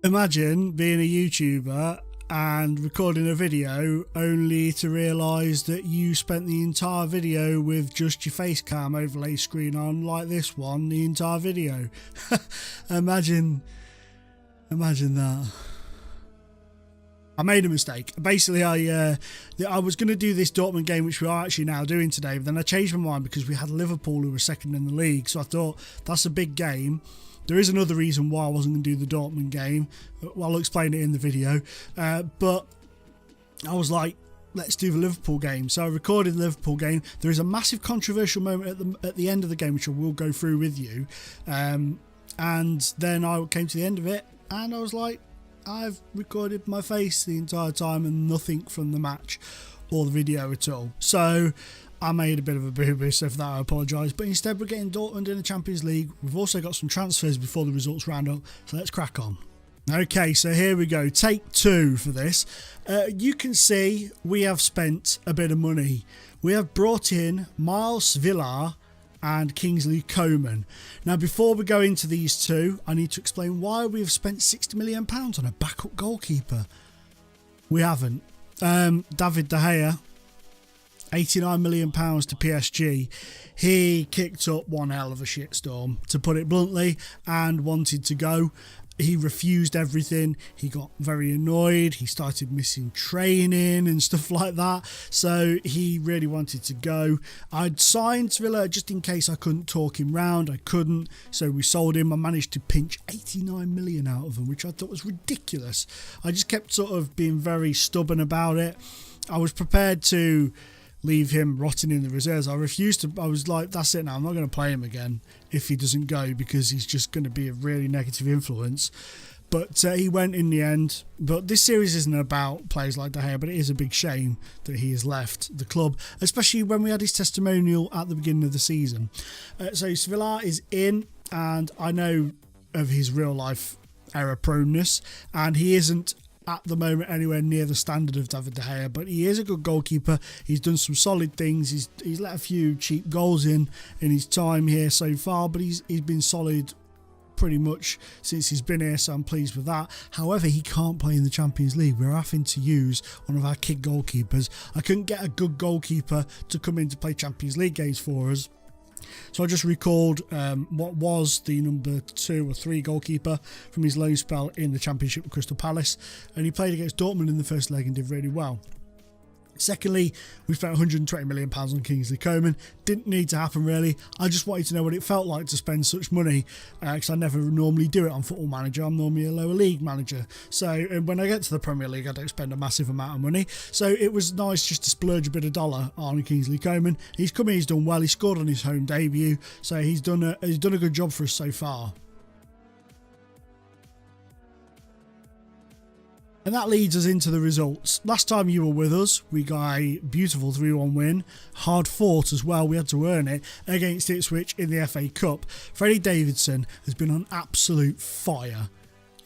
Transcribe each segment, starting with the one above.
Imagine being a YouTuber and recording a video only to realise that you spent the entire video with just your face cam overlay screen on, like this one, the entire video. Imagine that. I made a mistake. Basically, I was going to do this Dortmund game, which we are actually now doing today, but then I changed my mind because we had Liverpool, who were second in the league, so I thought that's a big game. There is another reason why I wasn't going to do the Dortmund game. Well, I'll explain it in the video. But I was like, let's do the Liverpool game. So I recorded the Liverpool game. There is a massive controversial moment at the end of the game, which I will go through with you. And then I came to the end of it, and I was like, I've recorded my face the entire time and nothing from the match or the video at all. So I made a bit of a boo-boo, so for that I apologise. But instead we're getting Dortmund in the Champions League. We've also got some transfers before the results round up, so let's crack on. Okay, so here we go. Take two for this. You can see we have spent a bit of money. We have brought in Miles Villar and Kingsley Coman. Now, before we go into these two, I need to explain why we have spent £60 million on a backup goalkeeper. We haven't. David De Gea, £89 million to PSG. He kicked up one hell of a shitstorm, to put it bluntly, and wanted to go. He refused everything. He got very annoyed. He started missing training and stuff like that. So he really wanted to go. I'd signed Villa just in case I couldn't talk him round. I couldn't. So we sold him. I managed to pinch 89 million out of him, which I thought was ridiculous. I just kept sort of being very stubborn about it. I was prepared to leave him rotting in the reserves. I refused to. I was like, that's it now. I'm not going to play him again if he doesn't go, because he's just going to be a really negative influence. But he went in the end. But this series isn't about players like De Gea, but it is a big shame that he has left the club, especially when we had his testimonial at the beginning of the season. So Villar is in, and I know of his real life error proneness, and he isn't at the moment anywhere near the standard of David De Gea, but he is a good goalkeeper. He's done some solid things. He's let a few cheap goals in his time here so far, but he's been solid pretty much since he's been here, so I'm pleased with that. However, he can't play in the Champions League. We're having to use one of our kid goalkeepers. I couldn't get a good goalkeeper to come in to play Champions League games for us. So I just recalled what was the number 2 or 3 goalkeeper from his loan spell in the Championship with Crystal Palace, and he played against Dortmund in the first leg and did really well. Secondly, we spent £120 million on Kingsley Coman. Didn't need to happen really. I just wanted to know what it felt like to spend such money, because I never normally do it on Football Manager. I'm normally a lower league manager. So when I get to the Premier League, I don't spend a massive amount of money. So it was nice just to splurge a bit of dollar on Kingsley Coman. He's come in, he's done well. He scored on his home debut. So he's done a good job for us so far. And that leads us into the results. Last time you were with us, we got a beautiful 3-1 win. Hard fought as well, we had to earn it, against Ipswich in the FA Cup. Freddie Davidson has been on absolute fire.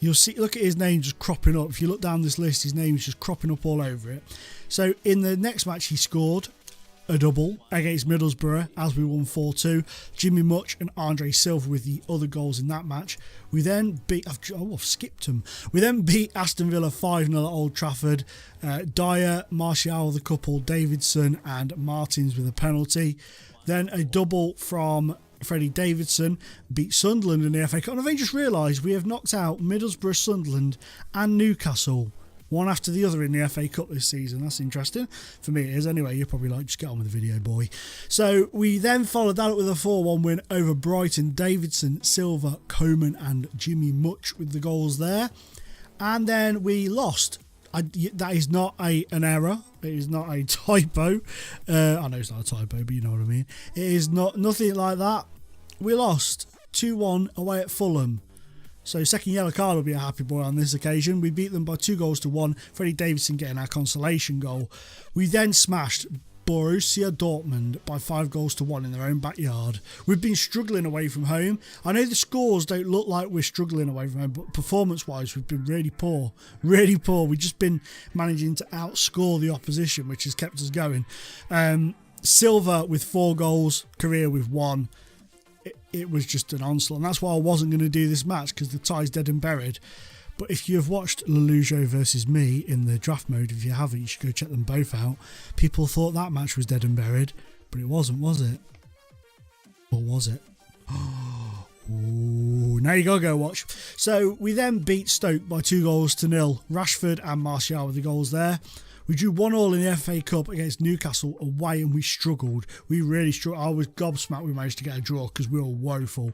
You'll see, look at his name just cropping up. If you look down this list, his name's just cropping up all over it. So in the next match he scored a double against Middlesbrough as we won 4-2. Jimmy Much and Andre Silva with the other goals in that match. We then beat, I've skipped them. We then beat Aston Villa 5-0 at Old Trafford. Dyer, Martial the couple, Davidson and Martins with a penalty. Then a double from Freddie Davidson, beat Sunderland in the FA Cup. And I've only just realised we have knocked out Middlesbrough, Sunderland and Newcastle, one after the other in the FA Cup this season. That's interesting. For me it is. Anyway, you're probably like, just get on with the video, boy. So we then followed that up with a 4-1 win over Brighton. Davidson, Silva, Coman and Jimmy Much with the goals there. And then we lost. That is not an error. It is not a typo. I know it's not a typo, but you know what I mean. It is nothing like that. We lost 2-1 away at Fulham. So second yellow card will be a happy boy on this occasion. We beat them by 2-1. Freddie Davidson getting our consolation goal. We then smashed Borussia Dortmund by 5-1 in their own backyard. We've been struggling away from home. I know the scores don't look like we're struggling away from home, but performance-wise, we've been really poor. Really poor. We've just been managing to outscore the opposition, which has kept us going. Silva with 4 goals, Career with 1. It was just an onslaught, and that's why I wasn't going to do this match, because the tie's dead and buried. But if you've watched Lelujo versus me in the draft mode, if you haven't, you should go check them both out. People thought that match was dead and buried, but it wasn't, was it? Or was it? Ooh, now you gotta go watch. So we then beat Stoke by 2-0. Rashford and Martial were the goals there. We drew 1-1 in the FA Cup against Newcastle away, and we struggled. We really struggled. I was gobsmacked we managed to get a draw because we were woeful.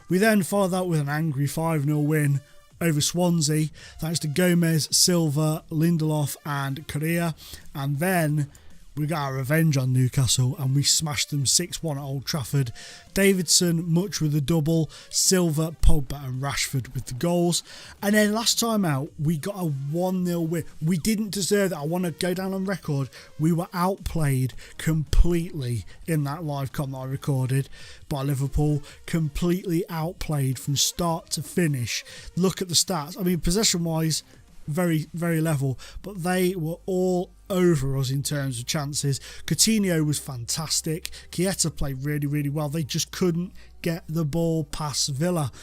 We then followed that with an angry 5-0 win over Swansea, thanks to Gomez, Silva, Lindelof and Correa. And then we got our revenge on Newcastle and we smashed them 6-1 at Old Trafford. Davidson, Much with a double, Silva, Pogba and Rashford with the goals. And then last time out, we got a 1-0 win. We didn't deserve it. I want to go down on record. We were outplayed completely in that live comp that I recorded by Liverpool. Completely outplayed from start to finish. Look at the stats. I mean, possession-wise, very, very level, but they were all over us in terms of chances. Coutinho was fantastic. Chiesa played really, really well. They just couldn't get the ball past Villa.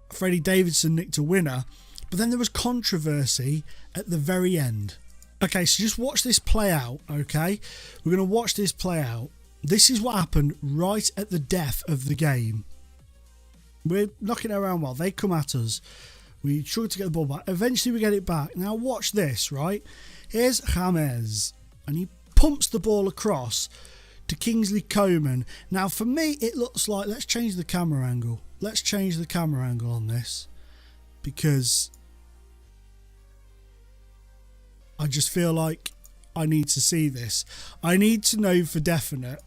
Freddie Davidson nicked a winner, but then there was controversy at the very end. Okay, so just watch this play out, okay? We're going to watch this play out. This is what happened right at the death of the game. We're knocking it around well. They come at us. We struggle to get the ball back. Eventually we get it back. Now watch this, right? Here's James, and he pumps the ball across to Kingsley Coman. Now for me, it looks like, let's change the camera angle. Let's change the camera angle on this, because I just feel like I need to see this. I need to know for definite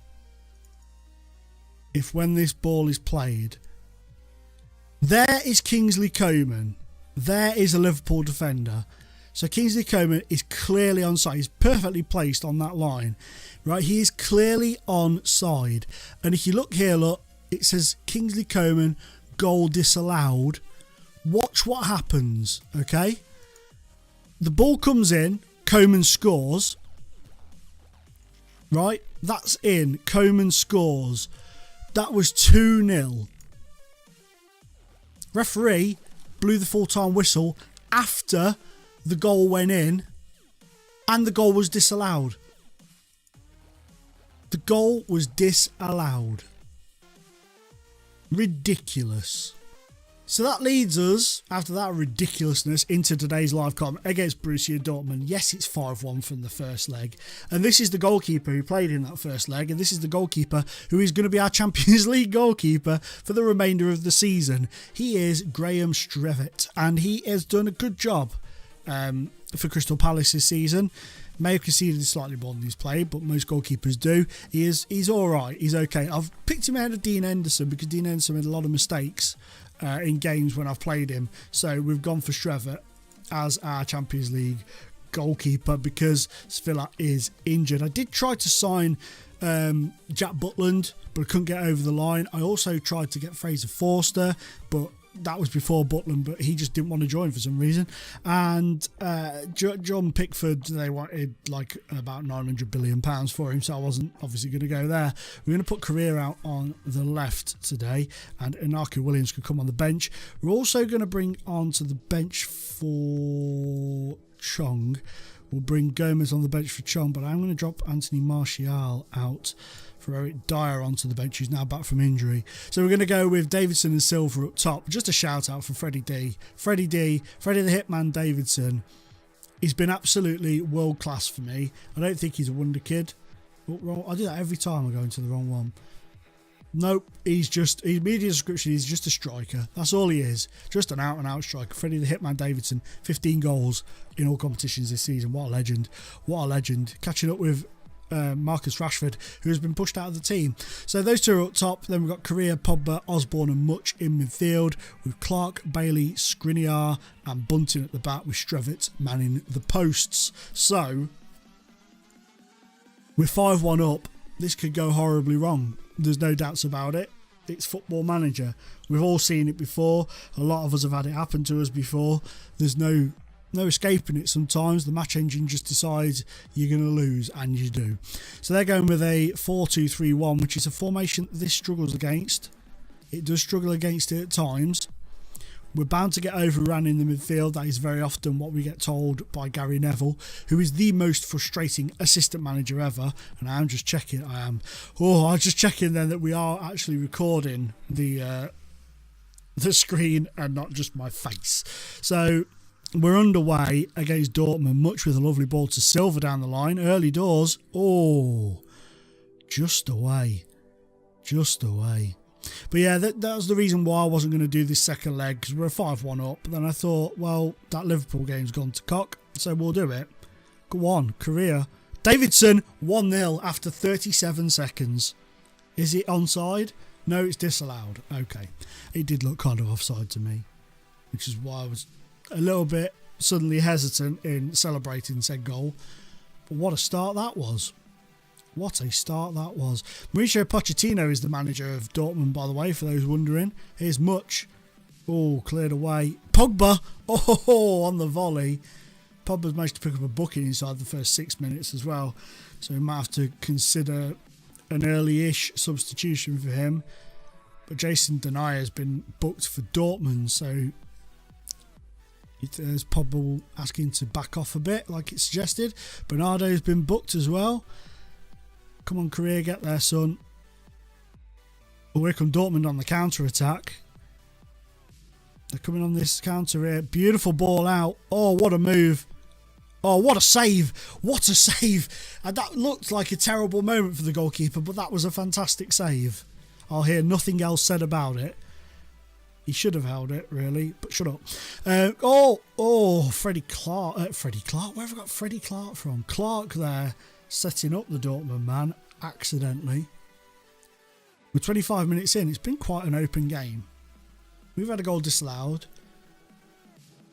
if when this ball is played, there is Kingsley Coman. There is a Liverpool defender. So Kingsley Coman is clearly onside. He's perfectly placed on that line. Right, he is clearly onside. And if you look here, look, it says Kingsley Coman, goal disallowed. Watch what happens, okay? The ball comes in, Coman scores. Right, that's in. Coman scores. That was 2-0. Referee blew the full-time whistle after the goal went in and the goal was disallowed. The goal was disallowed. Ridiculous. So that leads us, after that ridiculousness, into today's live comp against Borussia Dortmund. Yes, it's 5-1 from the first leg. And this is the goalkeeper who played in that first leg. And this is the goalkeeper who is going to be our Champions League goalkeeper for the remainder of the season. He is Graham Strevet. And he has done a good job for Crystal Palace this season. May have conceded slightly more than he's played, but most goalkeepers do. He's all right. He's okay. I've picked him ahead of Dean Henderson because Dean Henderson made a lot of mistakes in games when I've played him. So we've gone for Strevet as our Champions League goalkeeper because Villa is injured. I did try to sign Jack Butland, but I couldn't get over the line. I also tried to get Fraser Forster, but that was before Butland, but he just didn't want to join for some reason. And John Pickford, they wanted like about £900 billion for him, so I wasn't obviously going to go there. We're going to put Correa out on the left today, and Inaki Williams could come on the bench. We're also going to bring onto the bench for Chong. We'll bring Gomez on the bench for Chong, but I'm going to drop Anthony Martial out for Eric Dyer onto the bench, who's now back from injury. So we're going to go with Davidson and Silva up top. Just a shout out for Freddie D. Freddie the Hitman Davidson. He's been absolutely world class for me. I don't think he's a wonder kid. I do that every time I go into the wrong one. Nope, his media description is just a striker. That's all he is. Just an out-and-out striker. Freddie the Hitman Davidson, 15 goals in all competitions this season. What a legend. What a legend. Catching up with Marcus Rashford, who has been pushed out of the team. So those two are up top. Then we've got Correa, Pogba, Osborne and Much in midfield, with Clark, Bailey, Skriniar and Bunting at the back, with Strevet manning the posts. So we're 5-1 up. This could go horribly wrong. There's no doubts about it. It's Football Manager. We've all seen it before. A lot of us have had it happen to us before. There's no escaping it sometimes. The match engine just decides you're going to lose, and you do. So they're going with a 4-2-3-1, which is a formation that this struggles against. It does struggle against it at times. We're bound to get overrun in the midfield. That is very often what we get told by Gary Neville, who is the most frustrating assistant manager ever. And I'm just checking. I'm just checking then that we are actually recording the screen and not just my face. So we're underway against Dortmund, much with a lovely ball to Silva down the line. Early doors. Oh, just away. But yeah, that was the reason why I wasn't going to do this second leg, because we're 5-1 up. But then I thought, well, that Liverpool game's gone to cock, so we'll do it. Go on, Korea. Davidson, 1-0 after 37 seconds. Is it onside? No, it's disallowed. Okay. It did look kind of offside to me, which is why I was a little bit suddenly hesitant in celebrating said goal. But what a start that was. Mauricio Pochettino is the manager of Dortmund, by the way, for those wondering. Here's Much. Oh, cleared away. Pogba. Oh, on the volley. Pogba's managed to pick up a booking inside the first 6 minutes as well. So we might have to consider an early-ish substitution for him. But Jason Denayer has been booked for Dortmund, so there's Pogba asking to back off a bit, like it suggested. Bernardo's been booked as well. Come on, Korea, get there, son. Oh, here come Dortmund on the counter-attack. They're coming on this counter here. Beautiful ball out. Oh, what a move. Oh, what a save. And that looked like a terrible moment for the goalkeeper, but that was a fantastic save. I'll hear nothing else said about it. He should have held it, really, but shut up. Freddie Clark. Where have I got Freddie Clark from? Clark there, setting up the Dortmund man, accidentally. We're 25 minutes in. It's been quite an open game. We've had a goal disallowed.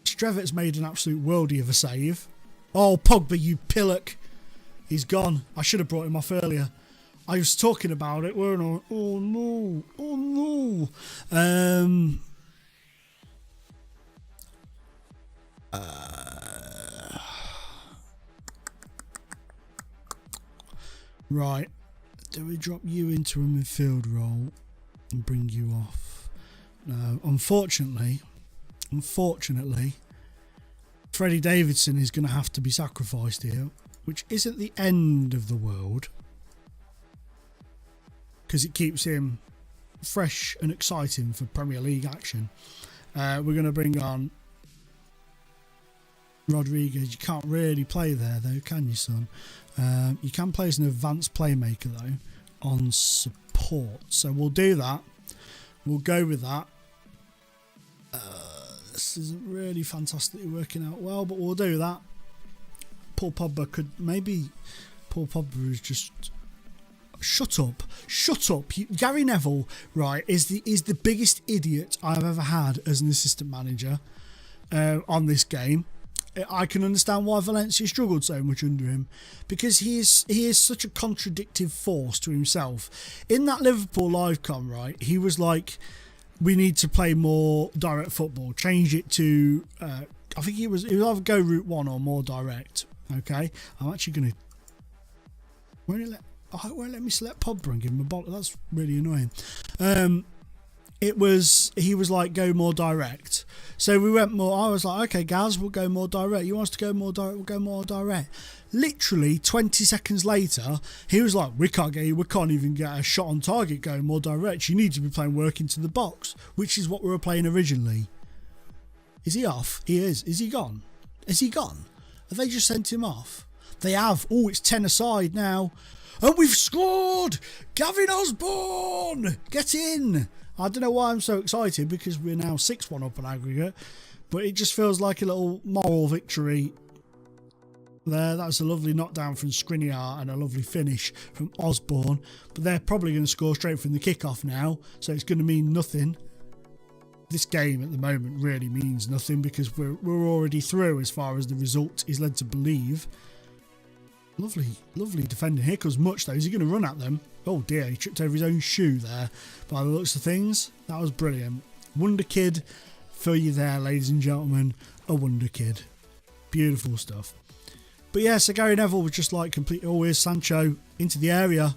Strevet's made an absolute worldie of a save. Oh, Pogba, you pillock. He's gone. I should have brought him off earlier. I was talking about it, weren't I? Oh no. Right. Do we drop you into a midfield role and bring you off? No. Unfortunately, Freddie Davidson is going to have to be sacrificed here, which isn't the end of the world, because it keeps him fresh and exciting for Premier League action. We're going to bring on Rodriguez. You can't really play there though, can you, son? You can play as an advanced playmaker though on support, so we'll do that. We'll go with that. This isn't really fantastically working out well, but we'll do that. Paul Pogba is just... Shut up. Gary Neville, right, is the biggest idiot I've ever had as an assistant manager on this game. I can understand why Valencia struggled so much under him, because he is such a contradictive force to himself. In that Liverpool live com, right, he was like, we need to play more direct football, change it to I think it was either go route one or more direct. Okay, I'm actually going to won't let me select Pogba and give him a ball. That's really annoying. He was like, go more direct. So we went more. I was like, okay, Gaz, we'll go more direct. You want us to go more direct? We'll go more direct. Literally 20 seconds later, he was like, we can't even get a shot on target going more direct. You need to be playing work into the box, which is what we were playing originally. Is he off? He is. Is he gone? Have they just sent him off? They have. Oh, it's 10 aside now. And we've scored! Gavin Osborne! Get in! I don't know why I'm so excited, because we're now 6-1 up on aggregate, but it just feels like a little moral victory there. That's a lovely knockdown from Skriniar and a lovely finish from Osborne, but they're probably going to score straight from the kickoff now, so it's going to mean nothing. This game at the moment really means nothing, because we're already through as far as the result is led to believe. Lovely defending. Here comes Much though. Is he going to run at them? Oh dear, he tripped over his own shoe there by the looks of things. That was brilliant. Wonder Kid for you there, ladies and gentlemen. A wonder kid. Beautiful stuff. But yeah, so Gary Neville was just like complete. Oh, here's Sancho into the area.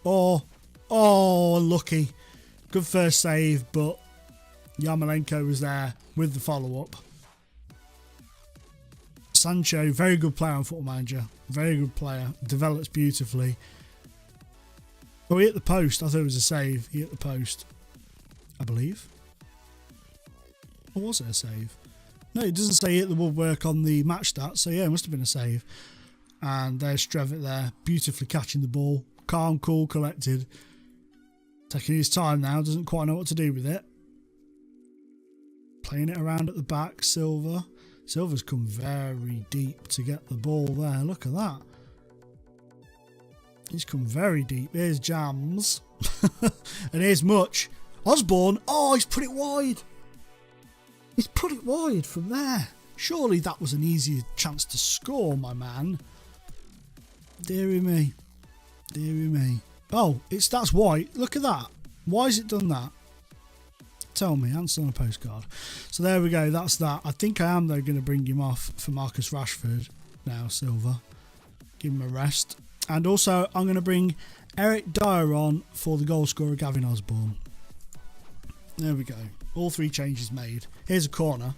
Oh, unlucky. Good first save, but Yarmolenko was there with the follow-up. Sancho, very good player on Football Manager. Very good player. Develops beautifully. Oh, he hit the post. I thought it was a save. He hit the post, I believe. Or was it a save? No, it doesn't say he hit the woodwork on the match stats. So yeah, it must have been a save. And there's Strevitt there, beautifully catching the ball. Calm, cool, collected. Taking his time now. Doesn't quite know what to do with it. Playing it around at the back. Silva. Silva's come very deep to get the ball there. Look at that. He's come very deep. Here's Jams. And here's Much. Osborne. Oh, he's put it wide. He's put it wide from there. Surely that was an easier chance to score, my man. Deary me. Deary me. Oh, that's white. Look at that. Why has it done that? Tell me. Answer on a postcard. So there we go. That's that. I think I am, though, going to bring him off for Marcus Rashford now, Silva. Give him a rest. And also, I'm going to bring Eric Dyer on for the goal scorer, Gavin Osborne. There we go. All three changes made. Here's a corner.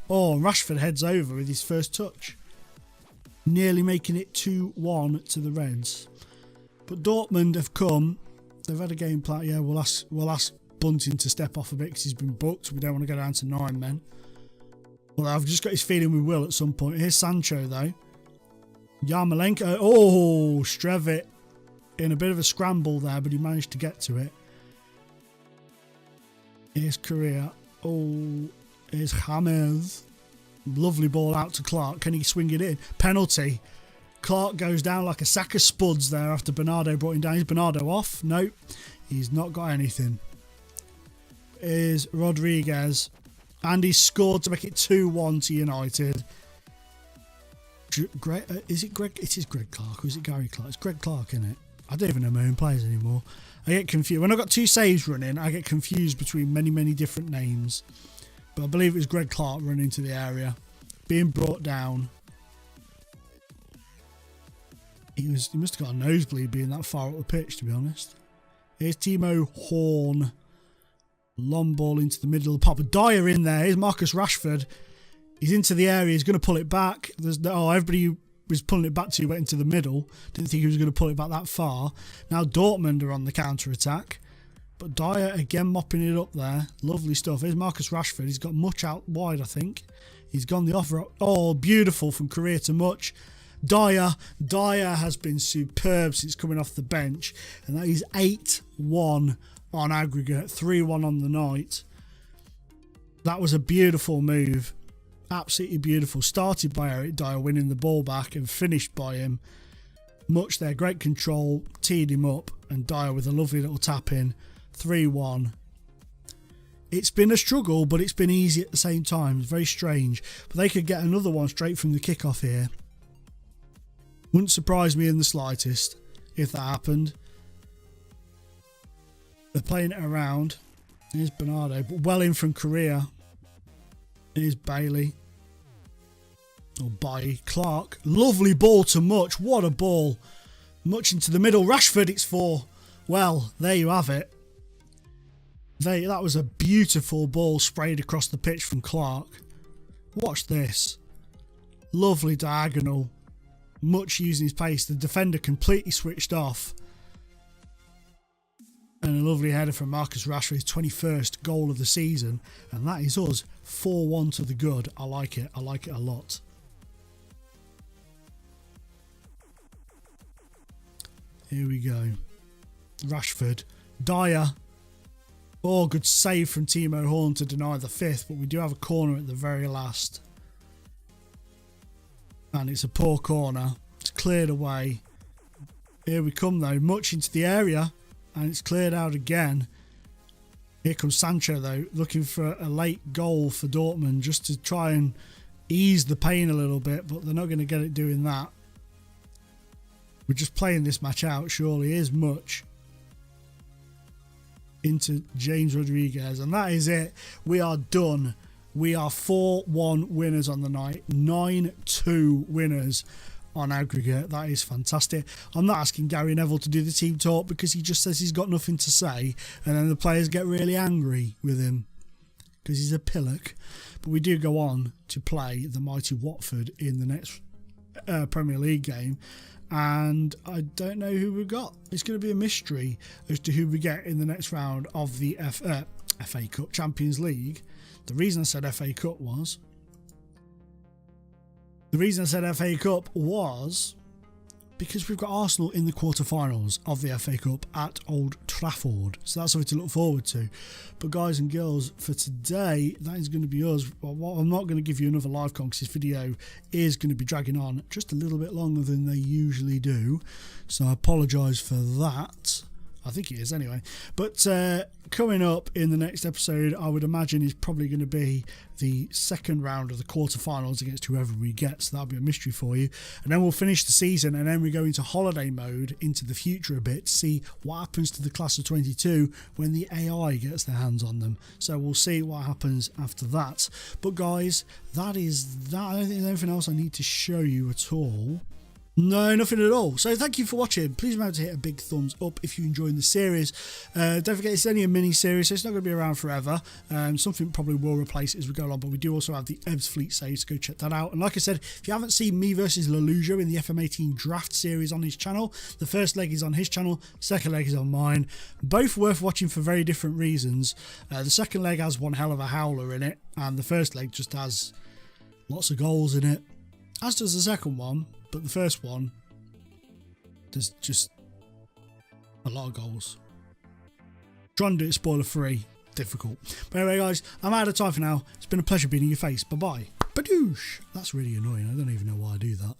Oh, and Rashford heads over with his first touch. Nearly making it 2-1 to the Reds. But Dortmund have come. They've had a game plan. Yeah, we'll ask Bunting to step off a bit because he's been booked. We don't want to go down to 9 men. Well, I've just got his feeling we will at some point. Here's Sancho, though. Yarmolenko. Oh, Strevitt in a bit of a scramble there, but he managed to get to it. Here's Correa. Oh, here's James. Lovely ball out to Clark. Can he swing it in? Penalty. Clark goes down like a sack of spuds there after Bernardo brought him down. Is Bernardo off? Nope. He's not got anything. Here's Rodriguez. And he scored to make it 2-1 to United. Is it Greg? It is Greg Clark, or is it Gary Clark? It's Greg Clark, isn't it? I don't even know my own players anymore. I get confused. When I've got 2 saves running, I get confused between many, many different names. But I believe it was Greg Clark running into the area, being brought down. He must have got a nosebleed being that far up the pitch, to be honest. Here's Timo Horn. Long ball into the middle of the pop. Dyer in there. Here's Marcus Rashford. He's into the area. He's going to pull it back. Everybody was pulling it back to went into the middle. Didn't think he was going to pull it back that far. Now Dortmund are on the counter-attack. But Dyer again mopping it up there. Lovely stuff. Here's Marcus Rashford. He's got Much out wide, I think. He's gone the offer. Oh, beautiful from Correa to Much. Dyer has been superb since coming off the bench. And that is 8-1 on aggregate. 3-1 on the night. That was a beautiful move. Absolutely beautiful. Started by Eric Dyer winning the ball back and finished by him. Much there. Great control. Teed him up. And Dyer with a lovely little tap in. 3-1. It's been a struggle, but it's been easy at the same time. It's very strange. But they could get another one straight from the kickoff here. Wouldn't surprise me in the slightest if that happened. They're playing it around. Here's Bernardo. But well in from Correa. Here's Bailey. Or by Clark. Lovely ball to Much. What a ball. Much into the middle. Rashford, it's 4. Well, there you have it. That was a beautiful ball sprayed across the pitch from Clark. Watch this. Lovely diagonal. Much using his pace. The defender completely switched off. And a lovely header from Marcus Rashford, his 21st goal of the season. And that is us 4-1 to the good. I like it. I like it a lot. Here we go. Rashford. Dyer. Oh, good save from Timo Horn to deny the 5th. But we do have a corner at the very last. And it's a poor corner. It's cleared away. Here we come though. Much into the area. And it's cleared out again. Here comes Sancho though, looking for a late goal for Dortmund just to try and ease the pain a little bit, but they're not going to get it doing that. We're just playing this match out, surely. Here's Much. Into James Rodriguez, and that is it. We are done. We are 4-1 winners on the night, 9-2 winners on aggregate. That is fantastic. I'm not asking Gary Neville to do the team talk because he just says he's got nothing to say, and then the players get really angry with him because he's a pillock. But we do go on to play the mighty Watford in the next Premier League game. And I don't know who we've got. It's going to be a mystery as to who we get in the next round of the FA Cup Champions League. The reason I said FA Cup was because we've got Arsenal in the quarterfinals of the FA Cup at Old Trafford. So that's something to look forward to. But guys and girls, for today, that is going to be us. I'm not going to give you another live con because this video is going to be dragging on just a little bit longer than they usually do. So I apologise for that. I think it is anyway. But coming up in the next episode, I would imagine is probably going to be the second round of the quarterfinals against whoever we get. So that'll be a mystery for you. And then we'll finish the season, and then we go into holiday mode into the future a bit to see what happens to the class of 22 when the AI gets their hands on them. So we'll see what happens after that. But guys, that is that. I don't think there's anything else I need to show you at all. No, nothing at all. So thank you for watching. Please remember to hit a big thumbs up if you're enjoying the series. Don't forget it's only a mini series, so it's not going to be around forever. Something probably will replace it as we go along, but we do also have the Ebbsfleet saves, so go check that out. And like I said, if you haven't seen me versus Leluja in the FM18 draft series on his channel, the first leg is on his channel, second leg is on mine. Both worth watching for very different reasons. The second leg has one hell of a howler in it, and the first leg just has lots of goals in it, as does the second one. But the first one, there's just a lot of goals. Trying to do it spoiler free, difficult. But anyway guys, I'm out of time for now. It's been a pleasure being in your face. Bye bye. Badoosh. That's really annoying. I don't even know why I do that.